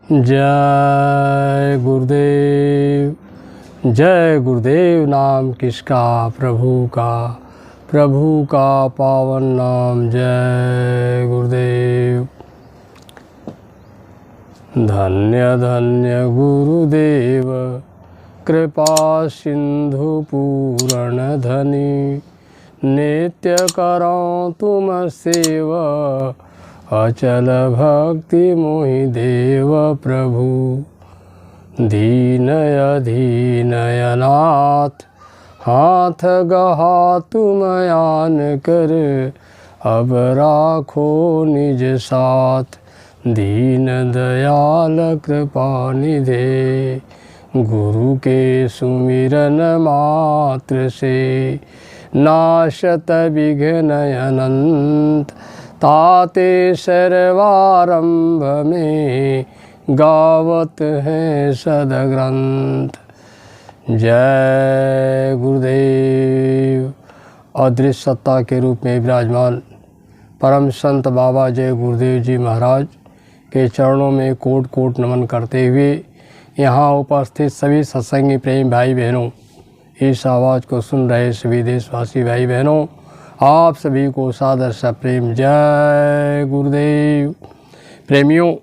जय गुरुदेव। जय गुरुदेव नाम किसका प्रभु का पावन नाम। जय गुरुदेव। धन्य धन्य गुरुदेव कृपा सिंधु पूरण धनी। नित्य करो तुम सेवा अचल भक्ति मोहि देव प्रभु। दीन अधीन अनाथ हाथ गहा तुम आन कर। अब राखो निज साथ दीन दयाल कृपा निधे। गुरु के सुमिरन मात्र से नाशत विघ्न अनंत। ताते सर्वारंभ में गावत हैं सदग्रंथ। जय गुरुदेव। अदृश्य सत्ता के रूप में विराजमान परम संत बाबा जय गुरुदेव जी महाराज के चरणों में कोट कोट नमन करते हुए यहाँ उपस्थित सभी सत्संगी प्रेम भाई बहनों, इस आवाज़ को सुन रहे सभी देशवासी भाई बहनों, आप सभी को सादर सा प्रेम। जय गुरुदेव। प्रेमियों,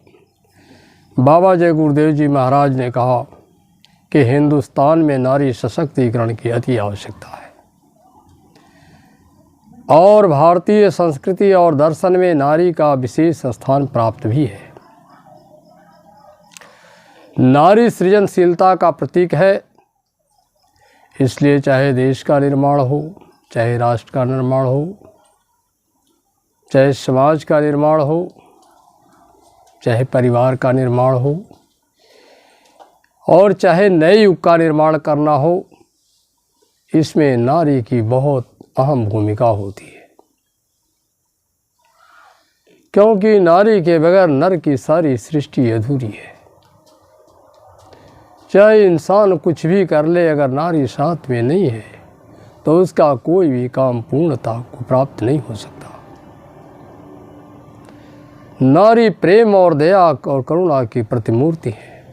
बाबा जय गुरुदेव जी महाराज ने कहा कि हिंदुस्तान में नारी सशक्तिकरण की अति आवश्यकता है और भारतीय संस्कृति और दर्शन में नारी का विशेष स्थान प्राप्त भी है। नारी सृजनशीलता का प्रतीक है, इसलिए चाहे देश का निर्माण हो, चाहे राष्ट्र का निर्माण हो, चाहे समाज का निर्माण हो, चाहे परिवार का निर्माण हो और चाहे नए युग का निर्माण करना हो, इसमें नारी की बहुत अहम भूमिका होती है। क्योंकि नारी के बगैर नर की सारी सृष्टि अधूरी है। चाहे इंसान कुछ भी कर ले, अगर नारी साथ में नहीं है तो उसका कोई भी काम पूर्णता को प्राप्त नहीं हो सकता। नारी प्रेम और दया और करुणा की प्रतिमूर्ति है।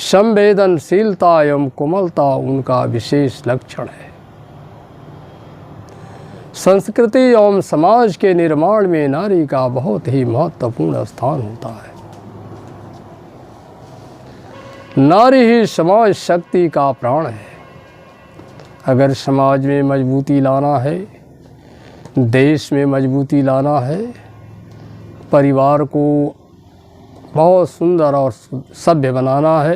संवेदनशीलता एवं कोमलता उनका विशेष लक्षण है। संस्कृति एवं समाज के निर्माण में नारी का बहुत ही महत्वपूर्ण स्थान होता है। नारी ही समाज शक्ति का प्राण है। अगर समाज में मजबूती लाना है, देश में मजबूती लाना है, परिवार को बहुत सुंदर और सभ्य बनाना है,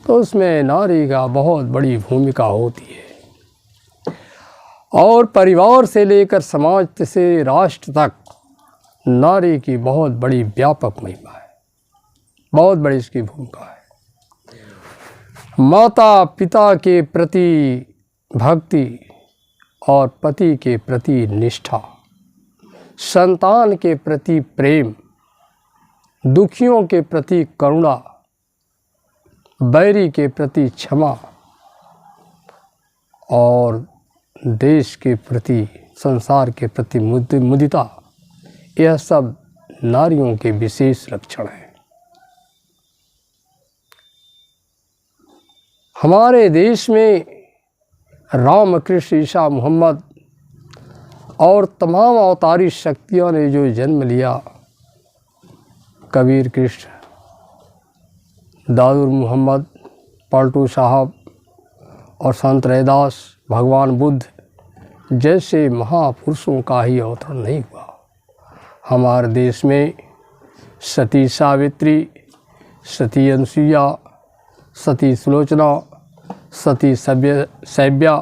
तो उसमें नारी का बहुत बड़ी भूमिका होती है। और परिवार से लेकर समाज से राष्ट्र तक नारी की बहुत बड़ी व्यापक महिमा है, बहुत बड़ी इसकी भूमिका है। माता पिता के प्रति भक्ति और पति के प्रति निष्ठा, संतान के प्रति प्रेम, दुखियों के प्रति करुणा, बैरी के प्रति क्षमा और देश के प्रति, संसार के प्रति मुदिता, यह सब नारियों के विशेष लक्षण हैं। हमारे देश में राम कृष्ण ईसा मोहम्मद और तमाम अवतारी शक्तियों ने जो जन्म लिया, कबीर कृष्ण, दाऊद मोहम्मद, पलटू साहब और संत रैदास, भगवान बुद्ध जैसे महापुरुषों का ही अवतरण नहीं हुआ। हमारे देश में सती सावित्री, सती अनसुईया, सती सुलोचना, सती सैव्या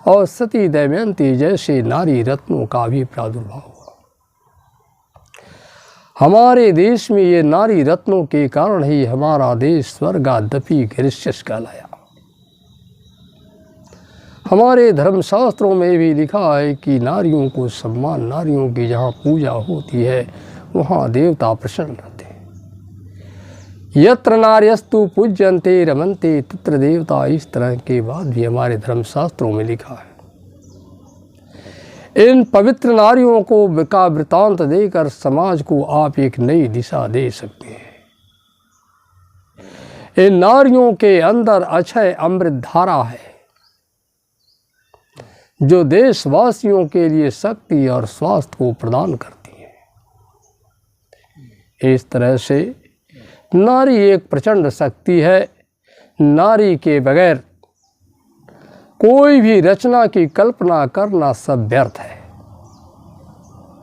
और सती दमयंती जैसे नारी रत्नों का भी प्रादुर्भाव हुआ। हमारे देश में ये नारी रत्नों के कारण ही हमारा देश स्वर्गादपि गिरिश्यस कहलाया। हमारे धर्मशास्त्रों में भी लिखा है कि नारियों को सम्मान, नारियों की जहाँ पूजा होती है वहाँ देवता प्रसन्न रहते हैं। यत्र नार्यस्तु पूज्यन्ते रमन्ते तत्र देवता, इस तरह के बात भी हमारे धर्मशास्त्रों में लिखा है। इन पवित्र नारियों को का वृतांत देकर समाज को आप एक नई दिशा दे सकते हैं। इन नारियों के अंदर अक्षय अमृत धारा है जो देशवासियों के लिए शक्ति और स्वास्थ्य को प्रदान करती है। इस तरह से नारी एक प्रचंड शक्ति है। नारी के बगैर कोई भी रचना की कल्पना करना सब व्यर्थ है।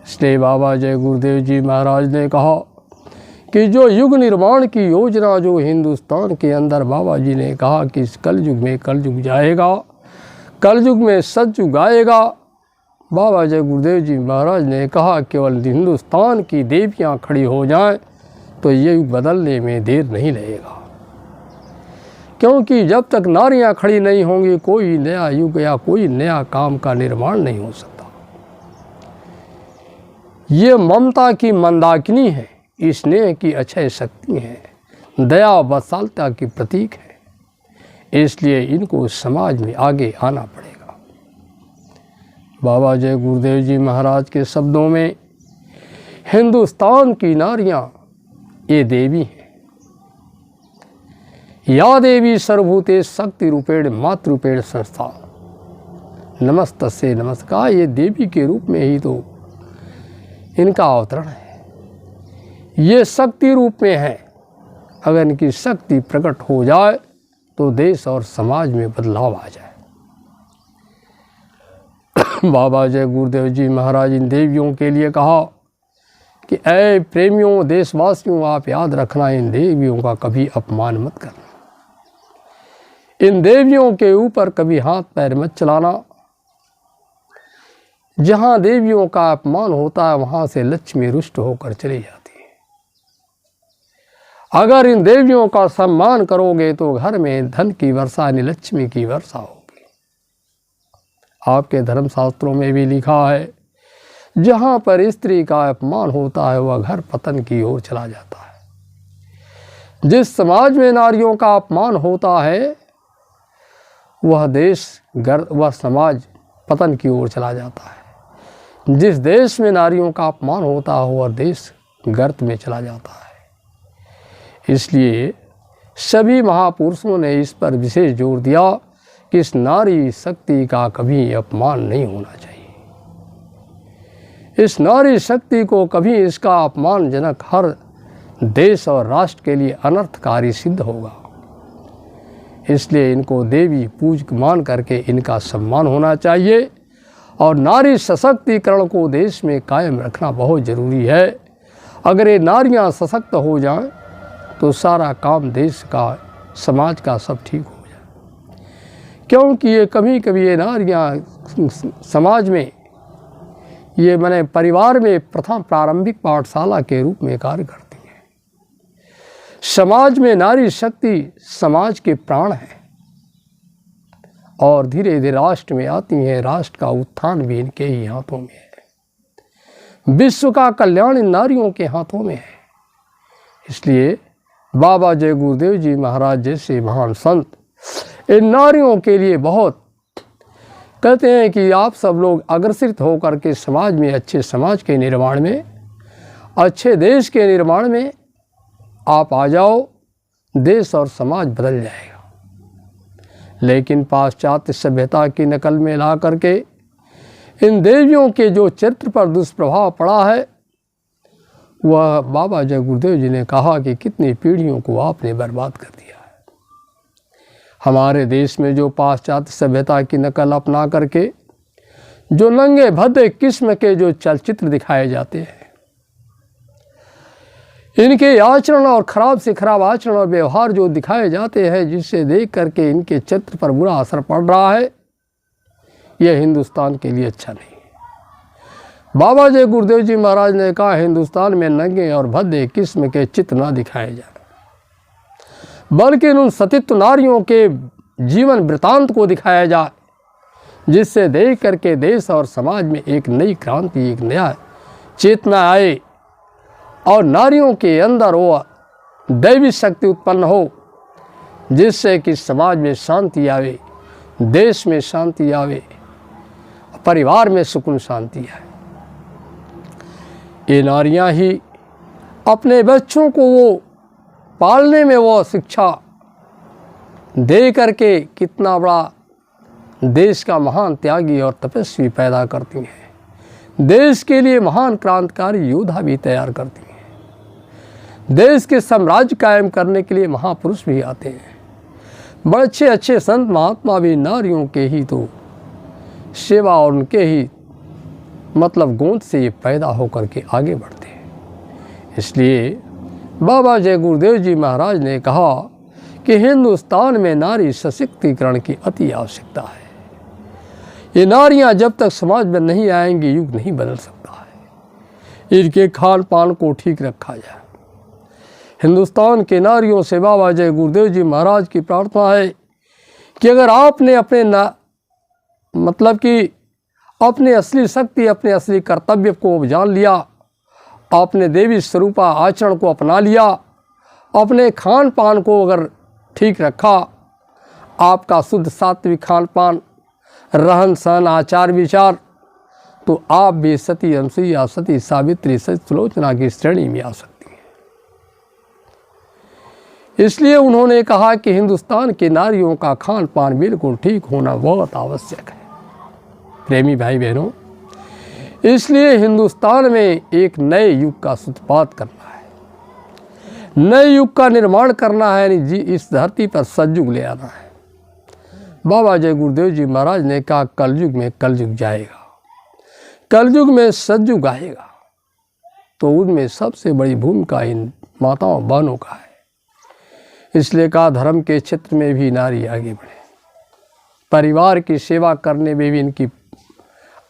इसलिए बाबा जय गुरुदेव जी महाराज ने कहा कि जो युग निर्माण की योजना जो हिंदुस्तान के अंदर बाबा जी ने कहा कि इस कलयुग में कलयुग जाएगा, कलयुग में सतयुग आएगा, बाबा जय गुरुदेव जी महाराज ने कहा केवल हिंदुस्तान की देवियाँ खड़ी हो जाएं तो ये युग बदलने में देर नहीं लगेगा। क्योंकि जब तक नारियां खड़ी नहीं होंगी कोई नया युग या कोई नया काम का निर्माण नहीं हो सकता। ये ममता की मंदाकिनी है, स्नेह की अक्षय शक्ति है, दया वत्सलता की प्रतीक है। इसलिए इनको समाज में आगे आना पड़ेगा। बाबा जय गुरुदेव जी महाराज के शब्दों में हिंदुस्तान की नारियां ये देवी हैं। या देवी सर्वभूते शक्ति रूपेण मातृरूपेण संस्था नमस्तस्यै नमस्कार। ये देवी के रूप में ही तो इनका अवतरण है। ये शक्ति रूप में है। अगर इनकी शक्ति प्रकट हो जाए तो देश और समाज में बदलाव आ जाए। बाबा जय गुरुदेव जी महाराज इन देवियों के लिए कहा कि ऐ प्रेमियों, देशवासियों, आप याद रखना इन देवियों का कभी अपमान मत करना। इन देवियों के ऊपर कभी हाथ पैर मत चलाना। जहाँ देवियों का अपमान होता है वहाँ से लक्ष्मी रुष्ट होकर चली जाती है। अगर इन देवियों का सम्मान करोगे तो घर में धन की वर्षा यानी लक्ष्मी की वर्षा होगी। आपके धर्मशास्त्रों में भी लिखा है जहाँ पर स्त्री का अपमान होता है वह घर पतन की ओर चला जाता है। जिस समाज में नारियों का अपमान होता है वह देश वह समाज पतन की ओर चला जाता है। जिस देश में नारियों का अपमान होता है वह देश गर्त में चला जाता है। इसलिए सभी महापुरुषों ने इस पर विशेष जोर दिया कि इस नारी शक्ति का कभी अपमान नहीं होना चाहिए। इस नारी शक्ति को कभी इसका अपमानजनक हर देश और राष्ट्र के लिए अनर्थकारी सिद्ध होगा। इसलिए इनको देवी पूज मान करके इनका सम्मान होना चाहिए और नारी सशक्तिकरण को देश में कायम रखना बहुत ज़रूरी है। अगर ये नारियां सशक्त हो जाएं तो सारा काम देश का, समाज का सब ठीक हो जाए। क्योंकि ये कभी कभी ये नारियां समाज में ये मैंने परिवार में प्रथम प्रारंभिक पाठशाला के रूप में कार्य करती हैं। समाज में नारी शक्ति समाज के प्राण है और धीरे धीरे राष्ट्र में आती हैं। राष्ट्र का उत्थान भी इनके ही हाथों में है। विश्व का कल्याण इन नारियों के हाथों में है। इसलिए बाबा जय गुरुदेव जी महाराज जैसे महान संत इन नारियों के लिए बहुत कहते हैं कि आप सब लोग अग्रसित होकर के समाज में, अच्छे समाज के निर्माण में, अच्छे देश के निर्माण में आप आ जाओ, देश और समाज बदल जाएगा। लेकिन पाश्चात्य सभ्यता की नकल में ला करके इन देवियों के जो चरित्र पर दुष्प्रभाव पड़ा है वह बाबा जय गुरुदेव जी ने कहा कि कितनी पीढ़ियों को आपने बर्बाद कर दिया है। हमारे देश में जो पाश्चात्य सभ्यता की नकल अपना करके जो नंगे भद्दे किस्म के जो चलचित्र दिखाए जाते हैं, इनके आचरण और खराब से खराब आचरण और व्यवहार जो दिखाए जाते हैं, जिससे देख करके इनके चित्र पर बुरा असर पड़ रहा है, यह हिंदुस्तान के लिए अच्छा नहीं है। बाबा जय गुरुदेव जी महाराज ने कहा हिंदुस्तान में नंगे और भद्दे किस्म के चित्र न दिखाए जाए, बल्कि उन सतीत्व नारियों के जीवन वृतांत को दिखाया जाए, जिससे देख करके देश और समाज में एक नई क्रांति, एक नया चेतना आए और नारियों के अंदर वो दैवी शक्ति उत्पन्न हो, जिससे कि समाज में शांति आवे, देश में शांति आवे, परिवार में सुकून शांति आए। ये नारियां ही अपने बच्चों को वो पालने में वो शिक्षा दे करके कितना बड़ा देश का महान त्यागी और तपस्वी पैदा करती हैं। देश के लिए महान क्रांतिकारी योद्धा भी तैयार करती हैं। देश के साम्राज्य कायम करने के लिए महापुरुष भी आते हैं। बड़े अच्छे अच्छे संत महात्मा भी नारियों के ही तो सेवा और उनके ही मतलब गोंद से ये पैदा होकर के आगे बढ़ते हैं। इसलिए बाबा जय गुरुदेव जी महाराज ने कहा कि हिंदुस्तान में नारी सशक्तिकरण की अति आवश्यकता है। ये नारियां जब तक समाज में नहीं आएंगी युग नहीं बदल सकता है। इनके खान पान को ठीक रखा जाए। हिंदुस्तान के नारियों से बाबा जय गुरुदेव जी महाराज की प्रार्थना है कि अगर आपने अपने मतलब कि अपने असली शक्ति, अपने असली कर्तव्य को जान लिया, आपने देवी स्वरूपा आचरण को अपना लिया, अपने खान पान को अगर ठीक रखा, आपका शुद्ध सात्विक खान पान, रहन सहन, आचार विचार, तो आप भी सती अनसुईया, सती सावित्री, सती सुलोचना की श्रेणी में आ सकती हैं। इसलिए उन्होंने कहा कि हिंदुस्तान के नारियों का खान पान बिल्कुल ठीक होना बहुत आवश्यक है। प्रेमी भाई बहनों, इसलिए हिंदुस्तान में एक नए युग का सूत्रपात करना है, नए युग का निर्माण करना है, यानी इस धरती पर सतयुग ले आना है। बाबा जय गुरुदेव जी महाराज ने कहा कलयुग में कलयुग जाएगा, कलयुग में सतयुग आएगा, तो उनमें सबसे बड़ी भूमिका इन माताओं बहनों का है। इसलिए कहा धर्म के क्षेत्र में भी नारी आगे बढ़े, परिवार की सेवा करने में भी इनकी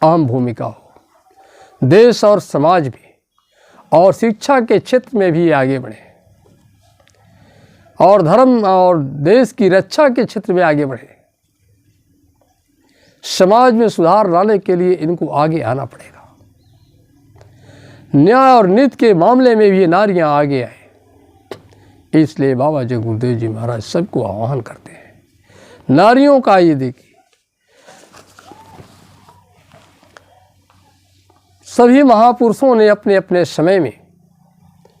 अहम भूमिका हो, देश और समाज भी, और शिक्षा के क्षेत्र में भी आगे बढ़े, और धर्म और देश की रक्षा के क्षेत्र में आगे बढ़े। समाज में सुधार लाने के लिए इनको आगे आना पड़ेगा। न्याय और नीति के मामले में भी नारियां आगे आए। इसलिए बाबा जय गुरुदेव जी महाराज सबको आह्वान करते हैं। नारियों का ये देखिए, सभी महापुरुषों ने अपने अपने समय में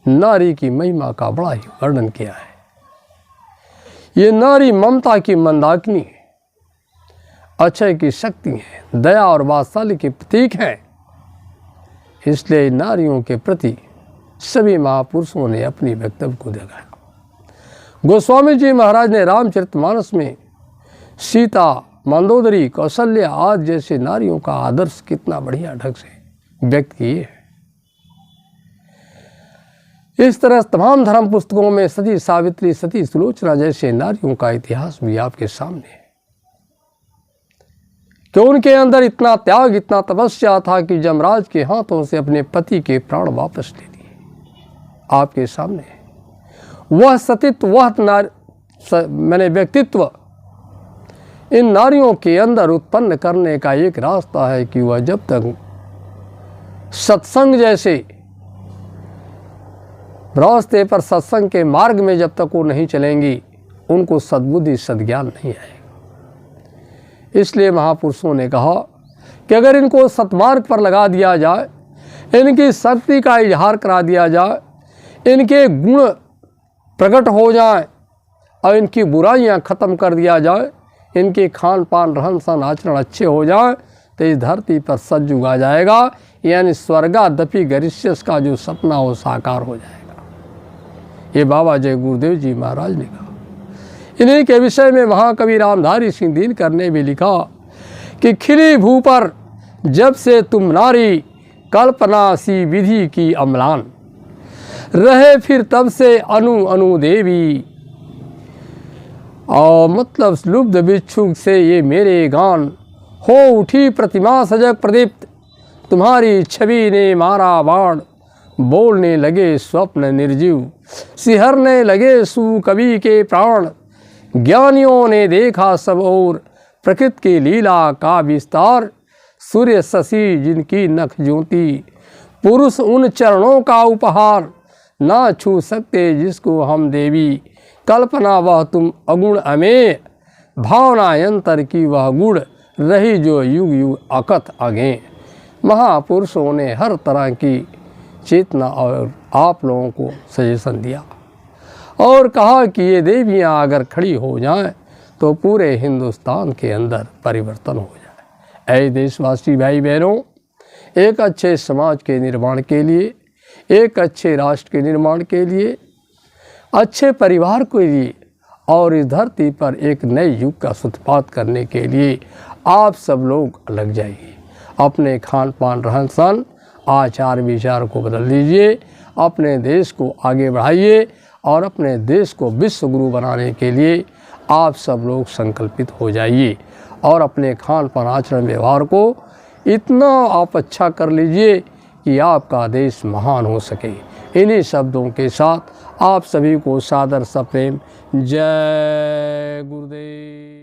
नारी की महिमा का बड़ा ही वर्णन किया है। ये नारी ममता की मंदाकिनी है, अक्षय की शक्ति है, दया और वात्सल्य के प्रतीक है। इसलिए नारियों के प्रति सभी महापुरुषों ने अपनी वक्तव्य को दिखाया। गोस्वामी जी महाराज ने रामचरितमानस में सीता, मंदोदरी, कौशल्या आदि जैसे नारियों का आदर्श कितना बढ़िया ढंग से व्यक्त किए हैं। इस तरह तमाम धर्म पुस्तकों में सती सावित्री, सती सुलोचना जैसे नारियों का इतिहास भी आपके सामने है कि उनके अंदर इतना त्याग, इतना तपस्या था कि जमराज के हाथों से अपने पति के प्राण वापस ले लिए। आपके सामने वह सतीत्व, वह मैंने व्यक्तित्व इन नारियों के अंदर उत्पन्न करने का एक रास्ता है कि वह जब तक सत्संग जैसे रास्ते पर, सत्संग के मार्ग में जब तक वो नहीं चलेंगी, उनको सद्बुद्धि सद्ज्ञान नहीं आएगा। इसलिए महापुरुषों ने कहा कि अगर इनको सत्मार्ग पर लगा दिया जाए, इनकी शक्ति का इजहार करा दिया जाए, इनके गुण प्रकट हो जाए और इनकी बुराइयां खत्म कर दिया जाए, इनके खान पान, रहन सहन, आचरण अच्छे हो जाए, तो इस धरती पर सतयुग आ जाएगा, यानी स्वर्गादपि गरिष्यस का जो सपना हो साकार हो जाएगा। ये बाबा जय गुरुदेव जी महाराज ने कहा। इन्हीं के विषय में महाकवि रामधारी सिंह दिनकर ने भी लिखा कि खिली भू पर जब से तुम नारी, कल्पना सी विधि की अम्लान, रहे फिर तब से अनु अनु देवी, और मतलब लुब्ध भिक्षुक से ये मेरे गान, हो उठी प्रतिमा सजग प्रदीप्त, तुम्हारी छवि ने मारा बाण, बोलने लगे स्वप्न निर्जीव, सिहरने लगे सु कवि के प्राण, ज्ञानियों ने देखा सब और प्रकृति की लीला का विस्तार, सूर्य शशि जिनकी नख ज्योति, पुरुष उन चरणों का उपहार, ना छू सकते जिसको हम देवी, कल्पना वह तुम अगुण अमेय, भावना यंत्र की वह गुण, रही जो युग युग अकथ आगे। महापुरुषों ने हर तरह की चेतना और आप लोगों को सजेशन दिया और कहा कि ये देवियाँ अगर खड़ी हो जाएं तो पूरे हिंदुस्तान के अंदर परिवर्तन हो जाए। ऐ देशवासी भाई बहनों, एक अच्छे समाज के निर्माण के लिए, एक अच्छे राष्ट्र के निर्माण के लिए, अच्छे परिवार के लिए और इस धरती पर एक नए युग का सूत्रपात करने के लिए आप सब लोग लग जाइए। अपने खान पान, रहन सहन, आचार विचार को बदल दीजिए, अपने देश को आगे बढ़ाइए और अपने देश को विश्व गुरु बनाने के लिए आप सब लोग संकल्पित हो जाइए और अपने खान पान, आचरण, व्यवहार को इतना आप अच्छा कर लीजिए कि आपका देश महान हो सके। इन्हीं शब्दों के साथ आप सभी को सादर सप्रेम जय गुरुदेव।